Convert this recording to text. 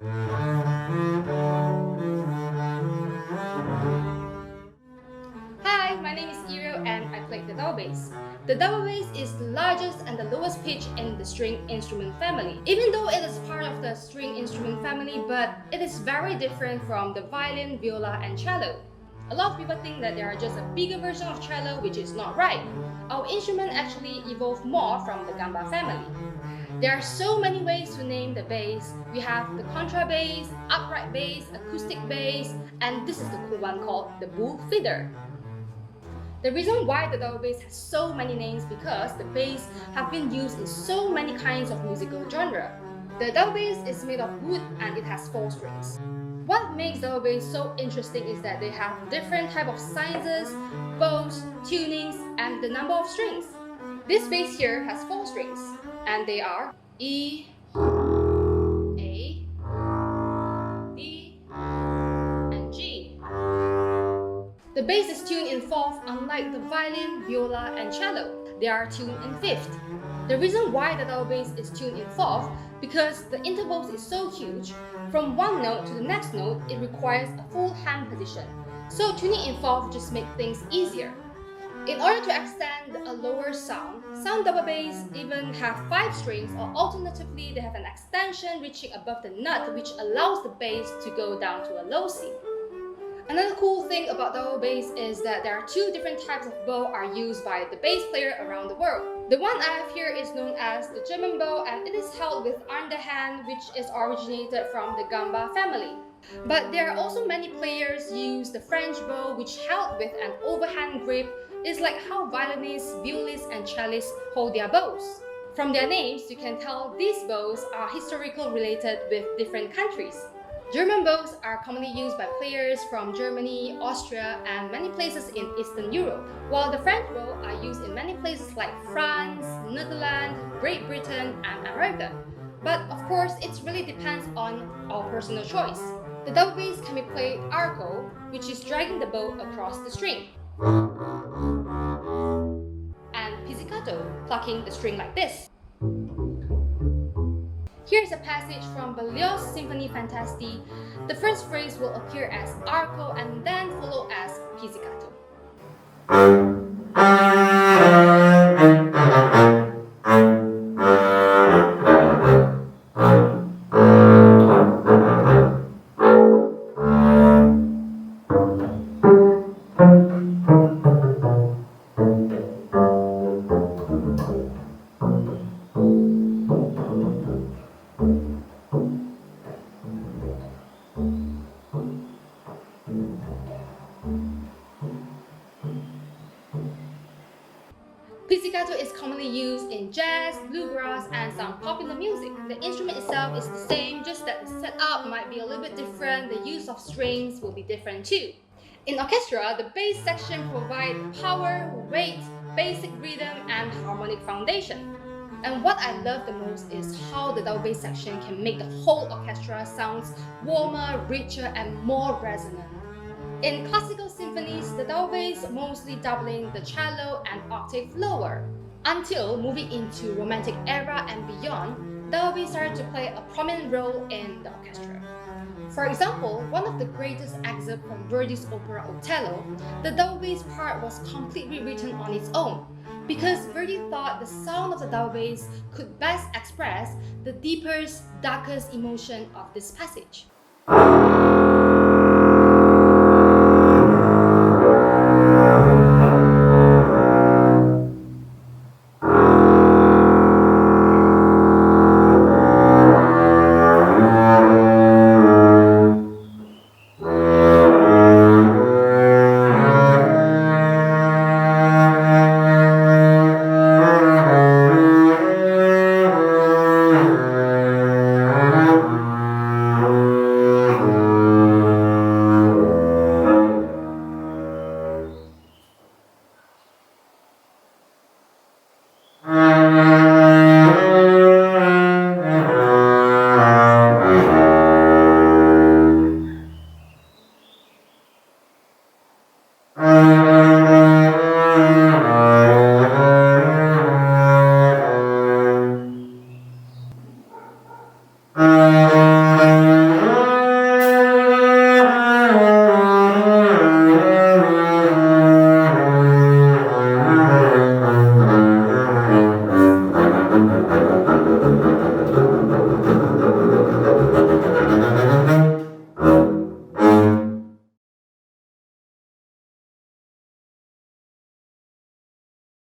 Hi, my name is Iro and I play the double bass. The double bass is the largest and the lowest pitch in the string instrument family. Even though it is part of the string instrument family, but it is very different from the violin, viola, and cello. A lot of people think that they are just a bigger version of cello, which is not right. Our instrument actually evolved more from the gamba family. There are so many ways to name the bass. We have the contrabass, upright bass, acoustic bass, and this is the cool one called the bull fiddle. The reason why the double bass has so many names because the bass have been used in so many kinds of musical genre. The double bass is made of wood and it has 4 strings. What makes double bass so interesting is that they have different type of sizes, bows, tunings, and the number of strings. This bass here has 4 strings, and they are E, A, D, and G. The bass is tuned in 4th, unlike the violin, viola, and cello. They are tuned in 5th. The reason why the double bass is tuned in 4th because the intervals is so huge. From one note to the next note, it requires a full hand position. So tuning in 4th just makes things easier. In order to extend a lower sound, some double bass even have 5 strings, or alternatively they have an extension reaching above the nut which allows the bass to go down to a low C. Another cool thing about double bass is that there are 2 different types of bow are used by the bass player around the world. The one I have here is known as the German bow and it is held with underhand, which is originated from the gamba family. But there are also many players use the French bow which held with an overhand grip. It's like how violinists, violists, and cellists hold their bows. From their names, you can tell these bows are historically related with different countries. German bows are commonly used by players from Germany, Austria, and many places in Eastern Europe, while the French bow are used in many places like France, Netherlands, Great Britain, and America. But of course, it really depends on our personal choice. The double bass can be played arco, which is dragging the bow across the string, and pizzicato, plucking the string like this. Here's a passage from Berlioz' Symphony Fantastique. The first phrase will appear as arco and then follow as pizzicato. Pizzicato is commonly used in jazz, bluegrass, and some popular music. The instrument itself is the same, just that the setup might be a little bit different, the use of strings will be different too. In orchestra, the bass section provides power, weight, basic rhythm, and harmonic foundation. And what I love the most is how the double bass section can make the whole orchestra sounds warmer, richer, and more resonant. In classical symphonies, the double bass mostly doubling the cello and octave lower. Until moving into Romantic era and beyond, double bass started to play a prominent role in the orchestra. For example, one of the greatest excerpts from Verdi's opera Otello, the double bass part was completely written on its own, because Verdi thought the sound of the double bass could best express the deepest, darkest emotion of this passage.